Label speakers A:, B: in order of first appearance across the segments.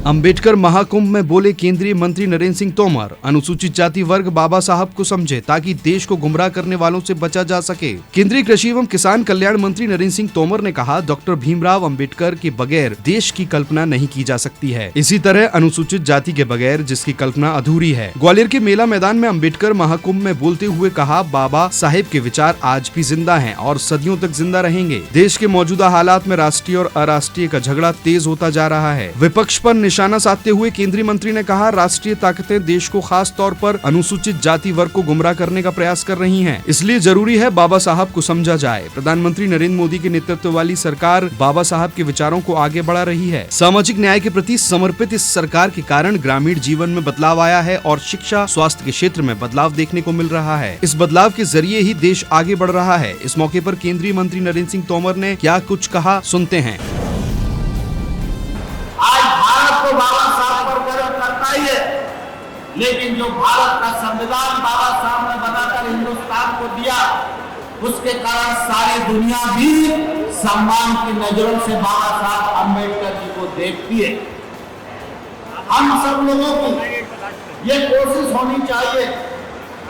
A: अंबेडकर महाकुंभ में बोले केंद्रीय मंत्री नरेंद्र सिंह तोमर, अनुसूचित जाति वर्ग बाबा साहब को समझे ताकि देश को गुमराह करने वालों से बचा जा सके। केंद्रीय कृषि एवं किसान कल्याण मंत्री नरेंद्र सिंह तोमर ने कहा, डॉक्टर भीमराव अंबेडकर के बगैर देश की कल्पना नहीं की जा सकती है। इसी तरह अनुसूचित जाति के बगैर जिसकी कल्पना अधूरी है। ग्वालियर के मेला मैदान में अंबेडकर महाकुंभ में बोलते हुए कहा, बाबा साहेब के विचार आज भी जिंदा हैं और सदियों तक जिंदा रहेंगे। देश के मौजूदा हालात में राष्ट्रीय और अराष्ट्रीय का झगड़ा तेज होता जा रहा है। विपक्ष पर निशाना साधते हुए केंद्रीय मंत्री ने कहा, राष्ट्रीय ताकतें देश को खास तौर पर अनुसूचित जाति वर्ग को गुमराह करने का प्रयास कर रही हैं। इसलिए जरूरी है बाबा साहब को समझा जाए। प्रधानमंत्री नरेंद्र मोदी के नेतृत्व वाली सरकार बाबा साहब के विचारों को आगे बढ़ा रही है। सामाजिक न्याय के प्रति समर्पित इस सरकार के कारण ग्रामीण जीवन में बदलाव आया है और शिक्षा स्वास्थ्य के क्षेत्र में बदलाव देखने को मिल रहा है। इस बदलाव के जरिए ही देश आगे बढ़ रहा है। इस मौके पर केंद्रीय मंत्री नरेंद्र सिंह तोमर ने क्या कुछ कहा, सुनते हैं।
B: तो बाबा साहब पर गर्व करता ही है, लेकिन जो भारत का संविधान बाबा साहब ने बनाकर हिंदुस्तान को दिया, उसके कारण सारी दुनिया भी सम्मान की नजरों से बाबा साहब अम्बेडकर जी को देखती है। हम सब लोगों की ये कोशिश होनी चाहिए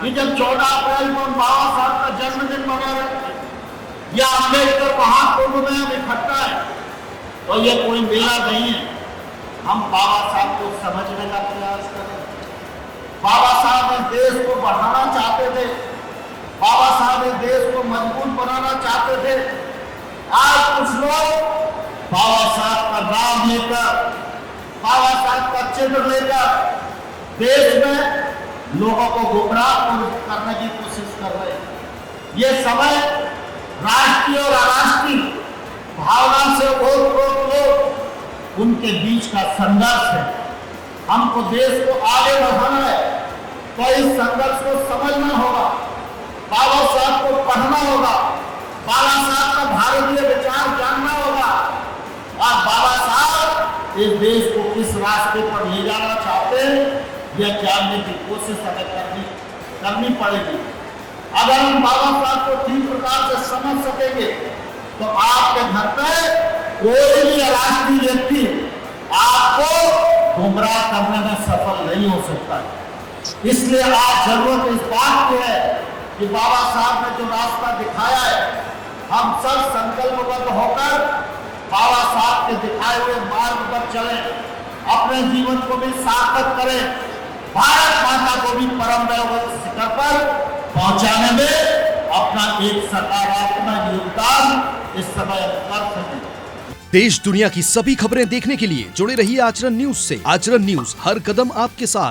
B: कि जब 14 अप्रैल को बाबा साहब का जन्मदिन मना रहे या अम्बेडकर महाकुंभ में हम इकट्ठा है, तो ये कोई मेला नहीं है। हम बाबा साहब को समझने का प्रयास करें। बाबा साहब इस देश को बढ़ाना चाहते थे, बाबा साहब इस देश को मजबूत बनाना चाहते थे। आज कुछ लोग बाबा साहब का नाम लेकर, बाबा साहब का चिन्ह लेकर देश में लोगों को गुमराह करने की कोशिश कर रहे हैं। ये समय राष्ट्रीय और अराष्ट्रीय भावना से ओत-प्रोत लोग उनके बीच का संघर्ष है। हमको देश को आगे बढ़ाना है, तो इस संघर्ष को समझना होगा, बाबा साहब को पढ़ना होगा, बाबा साहब का भारतीय विचार जानना होगा और बाबा साहब इस देश को किस रास्ते पर ले जाना चाहते हैं यह जानने की कोशिश हमें करनी पड़ेगी। अगर हम बाबा साहब को ठीक प्रकार से समझ सकेंगे तो आपके घर पे कोई भी राष्ट्रीय व्यक्ति आपको गुमराह करने में सफल नहीं हो सकता। इसलिए आज जरूरत इस बात की है कि बाबा साहब ने जो रास्ता दिखाया है, हम सब संकल्पबद्ध होकर बाबा साहब के दिखाए हुए मार्ग पर चलें, अपने जीवन को भी सार्थक करें, भारत माता को भी परम वैभव शिखर पर पहुंचाने में अपना एक सकारात्मक योगदान इस समय कर सकें।
A: देश दुनिया की सभी खबरें देखने के लिए जुड़े रहिए आचरण न्यूज से। आचरण न्यूज, हर कदम आपके साथ।